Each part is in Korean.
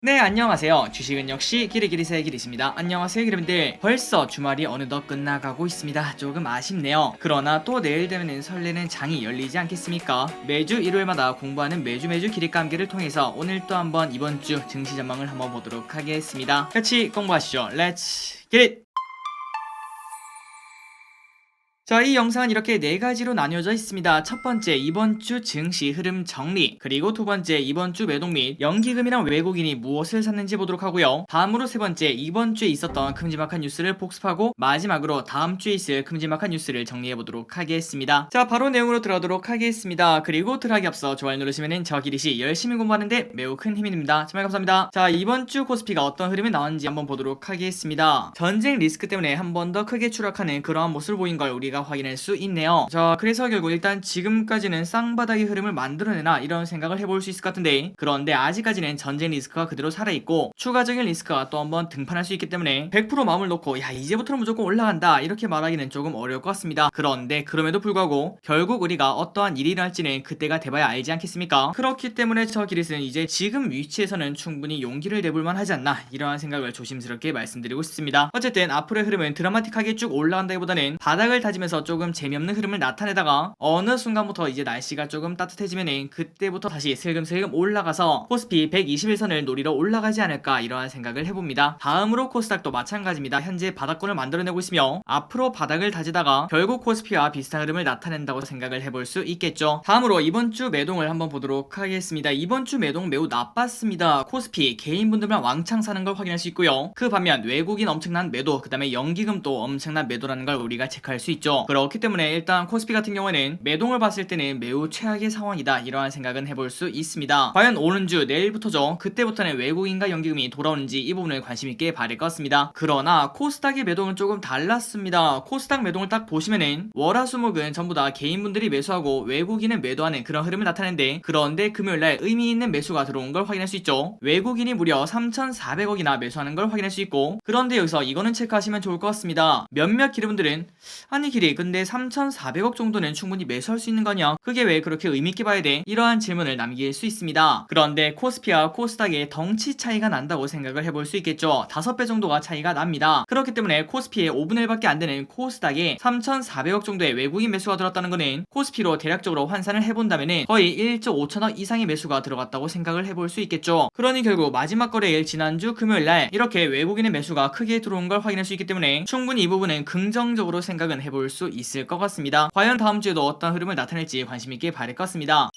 네, 안녕하세요. 주식은 역시 기리기리새의 기리십니다. 안녕하세요, 여러분들. 벌써 주말이 어느덧 끝나가고 있습니다. 조금 아쉽네요. 그러나 또 내일 되면은 설레는 장이 열리지 않겠습니까? 매주 일요일마다 공부하는 매주 기립감기를 통해서 오늘 또 한번 이번 주 증시 전망을 한번 보도록 하겠습니다. 같이 공부하시죠. Let's get it! 자, 이 영상은 이렇게 네 가지로 나뉘어져 있습니다. 첫 번째, 이번 주 증시 흐름 정리, 그리고 두 번째, 이번 주 매동 및 연기금이랑 외국인이 무엇을 샀는지 보도록 하고요. 다음으로 세 번째, 이번 주에 있었던 큼지막한 뉴스를 복습하고 마지막으로 다음 주에 있을 큼지막한 뉴스를 정리해 보도록 하겠습니다. 자, 바로 내용으로 들어가도록 하겠습니다. 그리고 들어가기 앞서 좋아요 누르시면은 저 기리시 열심히 공부하는데 매우 큰 힘이 됩니다. 정말 감사합니다. 자, 이번 주 코스피가 어떤 흐름이 나왔는지 한번 보도록 하겠습니다. 전쟁 리스크 때문에 한 번 더 크게 추락하는 그러한 모습을 보인 걸 우리가 확인할 수 있네요. 자, 그래서 결국 일단 지금까지는 쌍바닥의 흐름을 만들어내나 이런 생각을 해볼 수 있을 것 같은데, 그런데 아직까지는 전쟁 리스크가 그대로 살아있고 추가적인 리스크가 또 한번 등판할 수 있기 때문에 100% 마음을 놓고 야, 이제부터는 무조건 올라간다 이렇게 말하기는 조금 어려울 것 같습니다. 그런데 그럼에도 불구하고 결국 우리가 어떠한 일이 일어날지는 그때가 돼봐야 알지 않겠습니까? 그렇기 때문에 저 기릿은 이제 지금 위치에서는 충분히 용기를 내볼만 하지 않나, 이러한 생각을 조심스럽게 말씀드리고 싶습니다. 어쨌든 앞으로의 흐름은 드라마틱하게 쭉 올라간다기보다는 바닥을 다지면서 조금 재미없는 흐름을 나타내다가 어느 순간부터 이제 날씨가 조금 따뜻해지면은 그때부터 다시 슬금슬금 올라가서 코스피 121선을 노리러 올라가지 않을까, 이러한 생각을 해봅니다. 다음으로 코스닥도 마찬가지입니다. 현재 바닥권을 만들어내고 있으며 앞으로 바닥을 다지다가 결국 코스피와 비슷한 흐름을 나타낸다고 생각을 해볼 수 있겠죠. 다음으로 이번 주 매동을 한번 보도록 하겠습니다. 이번 주 매동 매우 나빴습니다. 코스피 개인분들만 왕창 사는 걸 확인할 수 있고요. 그 반면 외국인 엄청난 매도, 그 다음에 연기금도 엄청난 매도라는 걸 우리가 체크할 수 있죠. 그렇기 때문에 일단 코스피 같은 경우에는 매동을 봤을 때는 매우 최악의 상황이다, 이러한 생각은 해볼 수 있습니다. 과연 오는 주 내일부터죠. 그때부터는 외국인과 연기금이 돌아오는지 이 부분을 관심있게 봐야 될 것 같습니다. 그러나 코스닥의 매동은 조금 달랐습니다. 코스닥 매동을 딱 보시면은 월화수목은 전부 다 개인분들이 매수하고 외국인은 매도하는 그런 흐름을 나타내는데, 그런데 금요일날 의미있는 매수가 들어온 걸 확인할 수 있죠. 외국인이 무려 3,400억이나 매수하는 걸 확인할 수 있고, 그런데 여기서 이거는 체크하시면 좋을 것 같습니다. 몇몇 기르분들은 아니 기리, 근데 3,400억 정도는 충분히 매수할 수 있는 거냐, 그게 왜 그렇게 의미있게 봐야 돼? 이러한 질문을 남길 수 있습니다. 그런데 코스피와 코스닥의 덩치 차이가 난다고 생각을 해볼 수 있겠죠. 5배 정도가 차이가 납니다. 그렇기 때문에 코스피의 5분의 1밖에 안 되는 코스닥에 3,400억 정도의 외국인 매수가 들었다는 거는 코스피로 대략적으로 환산을 해본다면은 거의 1조 5천억 이상의 매수가 들어갔다고 생각을 해볼 수 있겠죠. 그러니 결국 마지막 거래일 지난주 금요일날 이렇게 외국인의 매수가 크게 들어온 걸 확인할 수 있기 때문에 충분히 이 부분은 긍정적으로 생각은 해볼 수 있을 것 같습니다. 과연 다음 주에도 어떤 흐름을 나타낼지 관심있게 봐야 될 것 같습니다.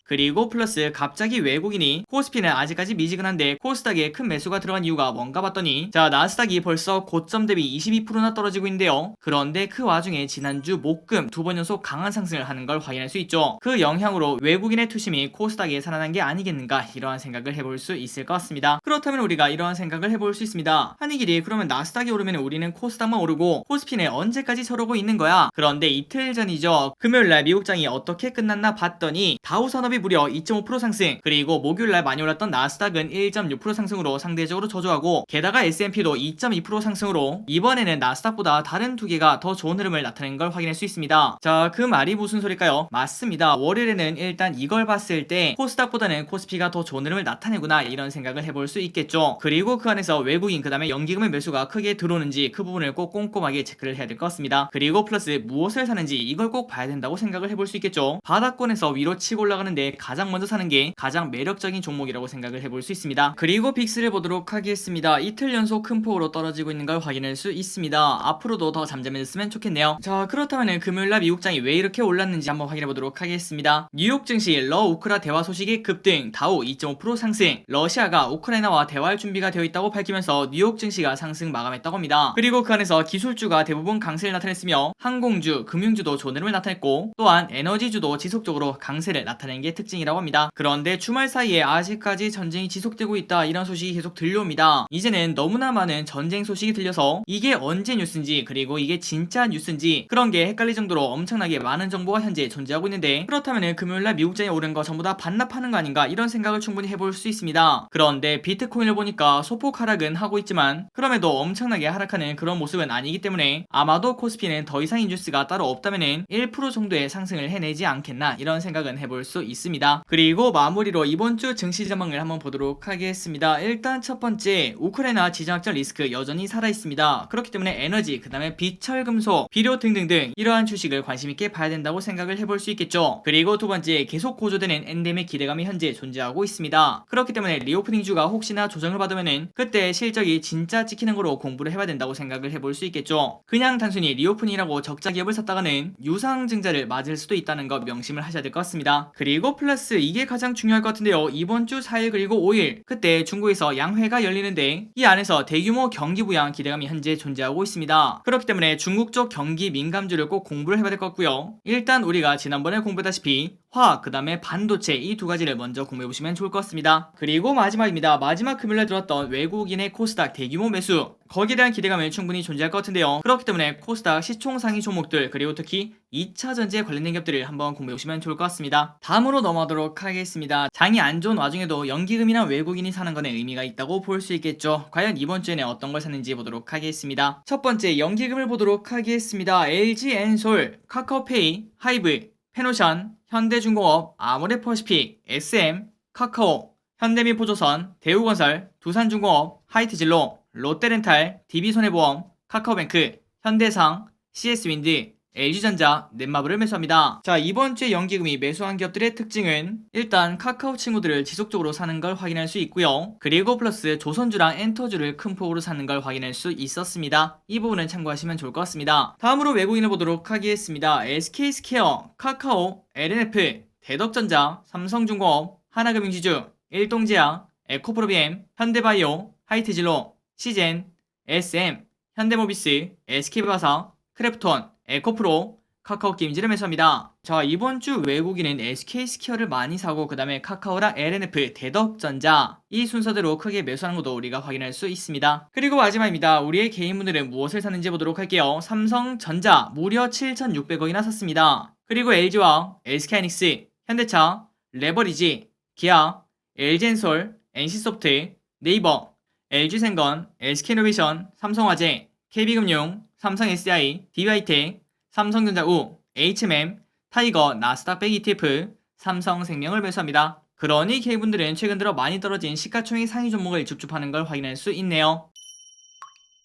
그리고 플러스 갑자기 외국인이, 코스피는 아직까지 미지근한데 코스닥에 큰 매수가 들어간 이유가 뭔가 봤더니, 자, 나스닥이 벌써 고점 대비 22%나 떨어지고 있는데요. 그런데 그 와중에 지난주 목금 두 번 연속 강한 상승을 하는 걸 확인할 수 있죠. 그 영향으로 외국인의 투심이 코스닥에 살아난 게 아니겠는가, 이러한 생각을 해볼 수 있을 것 같습니다. 그렇다면 우리가 이러한 생각을 해볼 수 있습니다. 아니 길이, 그러면 나스닥이 오르면 우리는 코스닥만 오르고 코스피는 언제까지 저러고 있는 거야? 그런데 이틀 전이죠. 금요일날 미국장이 어떻게 끝났나 봤더니 다우산업이 무려 2.5% 상승, 그리고 목요일날 많이 올랐던 나스닥은 1.6% 상승으로 상대적으로 저조하고, 게다가 S&P도 2.2% 상승으로 이번에는 나스닥보다 다른 두 개가 더 좋은 흐름을 나타낸 걸 확인할 수 있습니다. 자, 그 말이 무슨 소릴까요? 맞습니다. 월요일에는 일단 이걸 봤을 때 코스닥보다는 코스피가 더 좋은 흐름을 나타내구나, 이런 생각을 해볼 수 있겠죠. 그리고 그 안에서 외국인 그 다음에 연기금의 매수가 크게 들어오는지 그 부분을 꼭 꼼꼼하게 체크를 해야 될 것 같습니다. 그리고 플러스 무엇을 사는지 이걸 꼭 봐야 된다고 생각을 해볼 수 있겠죠. 바닥권에서 위로 치고 올라가는데 가장 먼저 사는 게 가장 매력적인 종목이라고 생각을 해볼 수 있습니다. 그리고 빅스를 보도록 하겠습니다. 이틀 연속 큰 폭으로 떨어지고 있는 걸 확인할 수 있습니다. 앞으로도 더 잠잠해졌으면 좋겠네요. 자, 그렇다면 금요일날 미국장이 왜 이렇게 올랐는지 한번 확인해 보도록 하겠습니다. 뉴욕 증시 러우크라 대화 소식이 급등, 다우 2.5% 상승, 러시아가 우크라이나와 대화할 준비가 되어 있다고 밝히면서 뉴욕 증시가 상승 마감했다고 합니다. 그리고 그 안에서 기술주가 대부분 강세를 나타냈으며 항공주, 금융주도 좋은 흐름을 나타냈고, 또한 에너지주도 지속적으로 강세를 나타낸 게 특징이라고 합니다. 그런데 주말 사이에 아직까지 전쟁이 지속되고 있다, 이런 소식이 계속 들려옵니다. 이제는 너무나 많은 전쟁 소식이 들려서 이게 언제 뉴스인지, 그리고 이게 진짜 뉴스인지 그런 게 헷갈릴 정도로 엄청나게 많은 정보가 현재 존재하고 있는데, 그렇다면 금요일날 미국장이 오른 거 전부 다 반납하는 거 아닌가, 이런 생각을 충분히 해볼 수 있습니다. 그런데 비트코인을 보니까 소폭 하락은 하고 있지만 그럼에도 엄청나게 하락하는 그런 모습은 아니기 때문에 아마도 코스피는 더 이상의 뉴스가 따로 없다면 1% 정도의 상승을 해내지 않겠나, 이런 생각은 해볼 수 있습니다. 있습니다. 그리고 마무리로 이번 주 증시 전망을 한번 보도록 하겠습니다. 일단 첫 번째, 우크라이나 지정학적 리스크 여전히 살아있습니다. 그렇기 때문에 에너지, 그 다음에 비철금속, 비료 등등등 이러한 주식을 관심있게 봐야 된다고 생각을 해볼 수 있겠죠. 그리고 두 번째, 계속 고조되는 엔뎀의 기대감이 현재 존재하고 있습니다. 그렇기 때문에 리오프닝 주가 혹시나 조정을 받으면은 그때 실적이 진짜 찍히는 거로 공부를 해봐야 된다고 생각을 해볼 수 있겠죠. 그냥 단순히 리오프닝이라고 적자 기업을 샀다가는 유상증자를 맞을 수도 있다는 거 명심을 하셔야 될 것 같습니다. 그리고 플러스 이게 가장 중요할 것 같은데요. 이번 주 4일 그리고 5일 그때 중국에서 양회가 열리는데 이 안에서 대규모 경기 부양 기대감이 현재 존재하고 있습니다. 그렇기 때문에 중국 쪽 경기 민감주를 꼭 공부를 해봐야 될 것 같고요. 일단 우리가 지난번에 공부했다시피 화학, 그 다음에 반도체 이 두 가지를 먼저 공부해보시면 좋을 것 같습니다. 그리고 마지막입니다. 마지막 금요일에 들었던 외국인의 코스닥 대규모 매수, 거기에 대한 기대감은 충분히 존재할 것 같은데요. 그렇기 때문에 코스닥 시총 상위 종목들 그리고 특히 2차 전지에 관련된 기업들을 한번 공부해보시면 좋을 것 같습니다. 다음으로 넘어가도록 하겠습니다. 장이 안 좋은 와중에도 연기금이나 외국인이 사는 거는 의미가 있다고 볼 수 있겠죠. 과연 이번 주에는 어떤 걸 샀는지 보도록 하겠습니다. 첫 번째 연기금을 보도록 하겠습니다. LG엔솔, 카카오페이, 하이브, 페노션, 현대중공업, 아모레퍼시픽, SM, 카카오, 현대미포조선, 대우건설, 두산중공업, 하이트진로, 롯데렌탈, DB손해보험, 카카오뱅크, 현대상, CS윈드, LG전자, 넷마블을 매수합니다. 자, 이번 주에 연기금이 매수한 기업들의 특징은 일단 카카오 친구들을 지속적으로 사는 걸 확인할 수 있고요. 그리고 플러스 조선주랑 엔터주를 큰 폭으로 사는 걸 확인할 수 있었습니다. 이 부분은 참고하시면 좋을 것 같습니다. 다음으로 외국인을 보도록 하겠습니다. SK스퀘어, 카카오, LNF, 대덕전자, 삼성중공업, 하나금융지주, 일동제약, 에코프로비엠, 현대바이오, 하이트진로, 시젠, SM, 현대모비스, SK바사, 크래프톤, 에코프로, 카카오게임즈를 매수합니다. 자, 이번 주 외국인은 SK스퀘어를 많이 사고 그 다음에 카카오랑 LNF, 대덕전자 이 순서대로 크게 매수하는 것도 우리가 확인할 수 있습니다. 그리고 마지막입니다. 우리의 개인분들은 무엇을 샀는지 보도록 할게요. 삼성전자 무려 7,600억이나 샀습니다. 그리고 LG화학, SK하이닉스, 현대차, 레버리지, 기아, LG엔솔, NC소프트, 네이버, LG생건, SK이노베이션, 삼성화재, KB금융, 삼성SDI, DB하이텍, 삼성전자우, HMM, 타이거, 나스닥 100 ETF, 삼성생명을 매수합니다. 그러니 K분들은 최근 들어 많이 떨어진 시가총액 상위 종목을 줍줍하는 걸 확인할 수 있네요.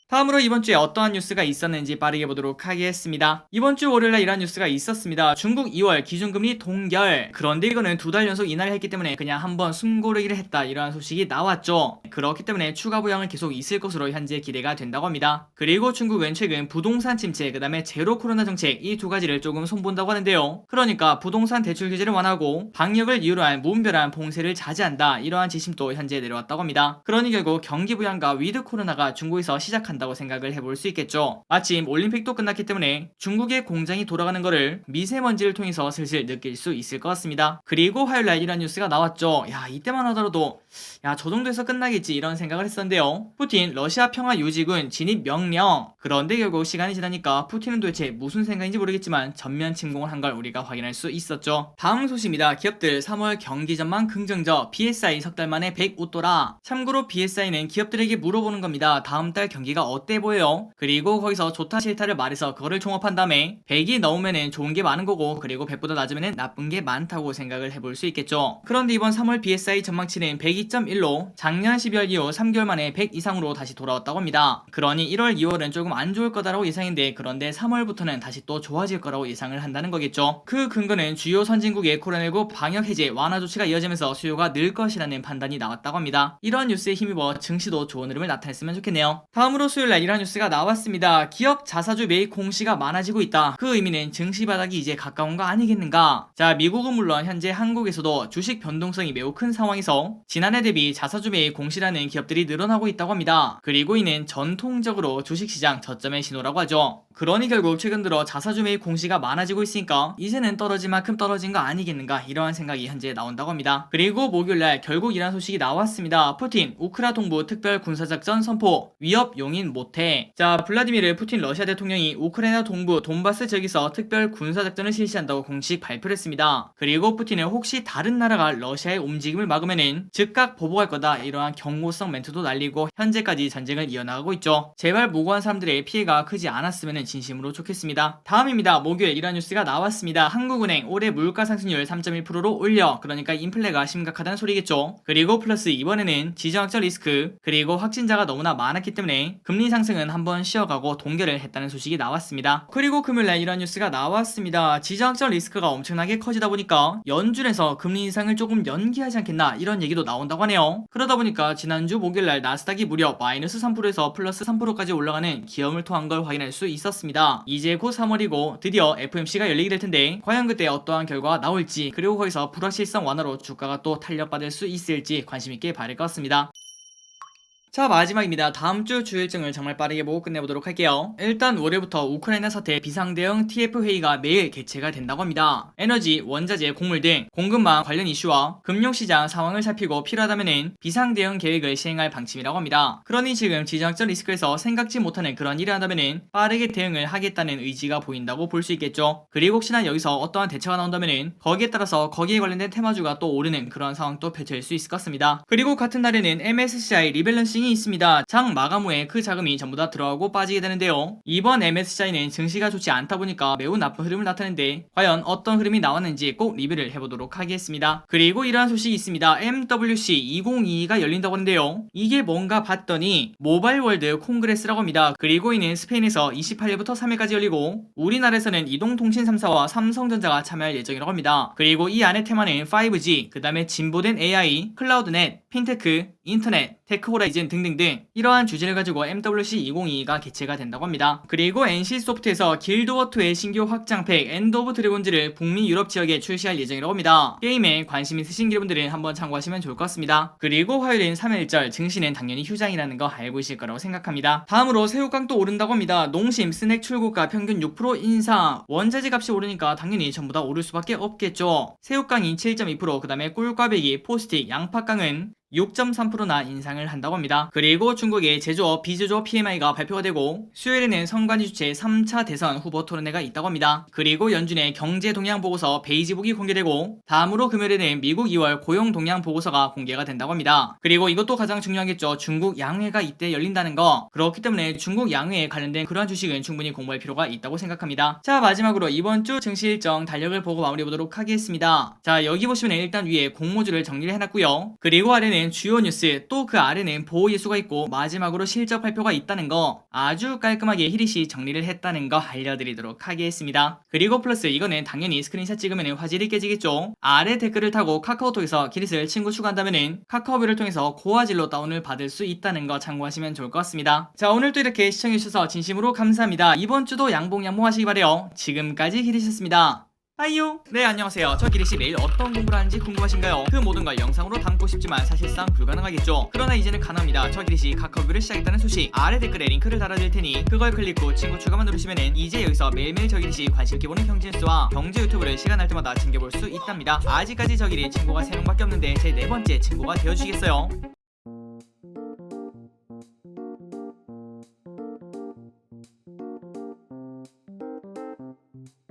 다음으로 이번 주에 어떠한 뉴스가 있었는지 빠르게 보도록 하겠습니다. 이번 주 월요일날 이런 뉴스가 있었습니다. 중국 2월 기준금리 동결. 그런데 이거는 2달 연속 인하를 했기 때문에 그냥 한번 숨고르기를 했다 이러한 소식이 나왔죠. 그렇기 때문에 추가 부양은 계속 있을 것으로 현재 기대가 된다고 합니다. 그리고 중국은 최근 부동산 침체 그 다음에 제로 코로나 정책 이 두 가지를 조금 손본다고 하는데요. 그러니까 부동산 대출 규제를 완화하고 방역을 이유로 한 무분별한 봉쇄를 자제한다 이러한 지침도 현재 내려왔다고 합니다. 그러니 결국 경기 부양과 위드 코로나가 중국에서 시작한다고 생각을 해볼 수 있겠죠. 마침 올림픽도 끝났기 때문에 중국의 공장이 돌아가는 거를 미세먼지를 통해서 슬슬 느낄 수 있을 것 같습니다. 그리고 화요일날 이런 뉴스가 나왔죠. 야, 이때만 하더라도 야, 저 정도에서 끝나겠지 이런 생각을 했었는데요. 푸틴 러시아 평화 유지군 진입 명령. 그런데 결국 시간이 지나니까 푸틴은 도대체 무슨 생각인지 모르겠지만 전면 침공을 한 걸 우리가 확인할 수 있었죠. 다음 소식입니다. 기업들 3월 경기 전망 긍정적. BSI 석 달 만에 100 웃돌아. 참고로 BSI는 기업들에게 물어보는 겁니다. 다음 달 경기가 어때 보여요? 그리고 거기서 좋다 싫다를 말해서 그거를 종합한 다음에 100이 넘으면은 좋은 게 많은 거고 그리고 100보다 낮으면은 나쁜 게 많다고 생각을 해볼 수 있겠죠. 그런데 이번 3월 BSI 전망치는 102.1로 작년 12월 이후 3개월 만에 100 이상으로 다시 돌아왔다고 합니다. 그러니 1월, 2월은 조금 안 좋을 거다라고 예상인데 그런데 3월부터는 다시 또 좋아질 거라고 예상을 한다는 거겠죠. 그 근거는 주요 선진국의 코로나19 방역 해제 완화 조치가 이어지면서 수요가 늘 것이라는 판단이 나왔다고 합니다. 이런 뉴스에 힘입어 증시도 좋은 흐름을 나타냈으면 좋겠네요. 다음으로 수요일날 이런 뉴스가 나왔습니다. 기업 자사주 매입 공시가 많아지고 있다. 그 의미는 증시 바닥이 이제 가까운 거 아니겠는가? 자, 미국은 물론 현재 한국에서도 주식 변동성이 매우 큰 상황에서 지난해 대비 자사주 매입 공시라는 기업들이 늘어나고 있다고 합니다. 그리고 이는 전통적으로 주식시장 저점의 신호라고 하죠. 그러니 결국 최근 들어 자사주 매입 공시가 많아지고 있으니까 이제는 떨어질 만큼 떨어진 거 아니겠는가 이러한 생각이 현재 나온다고 합니다. 그리고 목요일날 결국 이런 소식이 나왔습니다. 푸틴 우크라 동부 특별 군사작전 선포, 위협 용인 하진 못해. 자, 블라디미르 푸틴 러시아 대통령이 우크라이나 동부 돈바스 지역에서 특별 군사작전을 실시한다고 공식 발표를 했습니다. 그리고 푸틴은 혹시 다른 나라가 러시아의 움직임을 막으면은 즉각 보복할 거다, 이러한 경고성 멘트도 날리고 현재까지 전쟁을 이어나가고 있죠. 제발 무고한 사람들의 피해가 크지 않았으면 진심으로 좋겠습니다. 다음입니다. 목요일 이런 뉴스가 나왔습니다. 한국은행 올해 물가 상승률 3.1%로 올려, 그러니까 인플레가 심각하다는 소리겠죠. 그리고 플러스 이번에는 지정학적 리스크 그리고 확진자가 너무나 많았기 때문에 금리 상승은 한번 쉬어가고 동결을 했다는 소식이 나왔습니다. 그리고 금요일날 이런 뉴스가 나왔습니다. 지정학적 리스크가 엄청나게 커지다 보니까 연준에서 금리 인상을 조금 연기하지 않겠나, 이런 얘기도 나온다고 하네요. 그러다 보니까 지난주 목요일날 나스닥이 무려 마이너스 3%에서 플러스 3%까지 올라가는 기염을 토한 걸 확인할 수 있었습니다. 이제 곧 3월이고 드디어 FOMC가 열리게 될 텐데 과연 그때 어떠한 결과가 나올지, 그리고 거기서 불확실성 완화로 주가가 또 탄력받을 수 있을지 관심있게 봐야 될 것 같습니다. 자, 마지막입니다. 다음주 주일증을 정말 빠르게 보고 끝내보도록 할게요. 일단 월요일부터 우크라이나 사태 비상대응 TF회의가 매일 개최가 된다고 합니다. 에너지, 원자재, 곡물 등 공급망 관련 이슈와 금융시장 상황을 살피고 필요하다면 비상대응 계획을 시행할 방침이라고 합니다. 그러니 지금 지정학적 리스크에서 생각지 못하는 그런 일을 한다면 빠르게 대응을 하겠다는 의지가 보인다고 볼 수 있겠죠. 그리고 혹시나 여기서 어떠한 대처가 나온다면 거기에 따라서 거기에 관련된 테마주가 또 오르는 그런 상황도 펼쳐질 수 있을 것 같습니다. 그리고 같은 날에는 MSCI 리밸런싱이 있습니다. 장 마감 후에 그 자금이 전부 다 들어가고 빠지게 되는데요. 이번 MSCI는 증시가 좋지 않다 보니까 매우 나쁜 흐름을 나타내는데 과연 어떤 흐름이 나왔는지 꼭 리뷰를 해보도록 하겠습니다. 그리고 이러한 소식이 있습니다. MWC 2022가 열린다고 하는데요. 이게 뭔가 봤더니 모바일 월드 콩그레스라고 합니다. 그리고 이는 스페인에서 28일부터 3일까지 열리고 우리나라에서는 이동통신 3사와 삼성전자가 참여할 예정이라고 합니다. 그리고 이 안의 테마는 5G, 그 다음에 진보된 AI, 클라우드넷, 핀테크, 인터넷, 테크호라이즌 등등등 이러한 주제를 가지고 MWC 2022가 개최가 된다고 합니다. 그리고 NC소프트에서 길드워2의 신규 확장팩 엔드 오브 드래곤즈를 북미 유럽 지역에 출시할 예정이라고 합니다. 게임에 관심 있으신 분들은 한번 참고하시면 좋을 것 같습니다. 그리고 화요일인 3일절 증시는 당연히 휴장이라는 거 알고 있을 거라고 생각합니다. 다음으로 새우깡도 오른다고 합니다. 농심 스낵 출고가 평균 6% 인상, 원자재 값이 오르니까 당연히 전부 다 오를 수밖에 없겠죠. 새우깡이 7.2%, 그 다음에 꿀꽈배기, 포스틱, 양파깡은 6.3%나 인상을 한다고 합니다. 그리고 중국의 제조업, 비제조업 PMI가 발표가 되고 수요일에는 선관위 주최 3차 대선 후보 토론회가 있다고 합니다. 그리고 연준의 경제 동향 보고서 베이지북이 공개되고 다음으로 금요일에는 미국 2월 고용 동향 보고서가 공개가 된다고 합니다. 그리고 이것도 가장 중요하겠죠. 중국 양회가 이때 열린다는 거. 그렇기 때문에 중국 양회에 관련된 그러한 주식은 충분히 공부할 필요가 있다고 생각합니다. 자, 마지막으로 이번 주 증시 일정 달력을 보고 마무리 보도록 하겠습니다. 자, 여기 보시면 일단 위에 공모주를 정리를 해놨고요. 그리고 아래는 주요 뉴스, 또 그 아래는 보호 예수가 있고 마지막으로 실적 발표가 있다는 거 아주 깔끔하게 히릿이 정리를 했다는 거 알려드리도록 하겠습니다. 그리고 플러스 이거는 당연히 스크린샷 찍으면 화질이 깨지겠죠. 아래 댓글을 타고 카카오톡에서 히릿을 친구 추가한다면 카카오뷰를 통해서 고화질로 다운을 받을 수 있다는 거 참고하시면 좋을 것 같습니다. 자, 오늘도 이렇게 시청해주셔서 진심으로 감사합니다. 이번 주도 양봉하시기 바래요. 지금까지 히릿이었습니다. 아이요. 네, 안녕하세요. 저 기릿이 매일 어떤 공부를 하는지 궁금하신가요? 그 모든 걸 영상으로 담고 싶지만 사실상 불가능하겠죠. 그러나 이제는 가능합니다. 저 기릿이 카카오뷰를 시작했다는 소식 아래 댓글에 링크를 달아드릴 테니 그걸 클릭 후 친구 추가만 누르시면은 이제 여기서 매일매일 저 기릿이 관심 있게 보는 경제 뉴스와 경제 유튜브를 시간 날 때마다 챙겨볼 수 있답니다. 아직까지 저 기릿 친구가 3명밖에 없는데 제 4번째 친구가 되어주시겠어요?